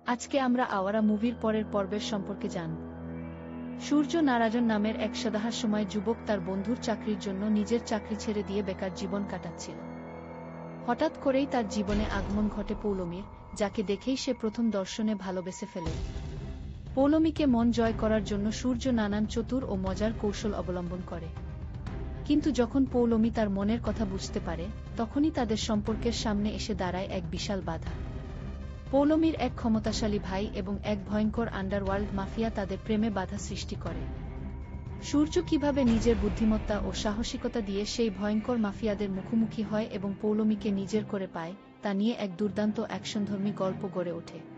আজকে আমরা আওয়ারা মুভির পরের পর্বের সম্পর্কে জানব। সূর্য নারায়ণ নামের এক সময় যুবক তার বন্ধুর চাকরির জন্য নিজের চাকরি ছেড়ে দিয়ে বেকার জীবন কাটাচ্ছিল। হঠাৎ করেই তার জীবনে আগমন ঘটে পৌলমীর, যাকে দেখেই সে প্রথম দর্শনে ভালোবেসে ফেলে। পৌলমীকে মন জয় করার জন্য সূর্য নানান চতুর ও মজার কৌশল অবলম্বন করে। কিন্তু যখন পৌলমী তার মনের কথা বুঝতে পারে, তখনই তাদের সম্পর্কের সামনে এসে দাঁড়ায় এক বিশাল বাধা। পৌলমীর এক ক্ষমতাশালী ভাই এবং এক ভয়ঙ্কর আন্ডারওয়ার্ল্ড মাফিয়া তাদের প্রেমে বাধা সৃষ্টি করে। সূর্য কিভাবে নিজের বুদ্ধিমত্তা ও সাহসিকতা দিয়ে সেই ভয়ঙ্কর মাফিয়াদের মুখোমুখি হয় এবং পৌলমীকে নিজের করে পায়, তা নিয়ে এক দুর্দান্ত অ্যাকশনধর্মী গল্প গড়ে ওঠে।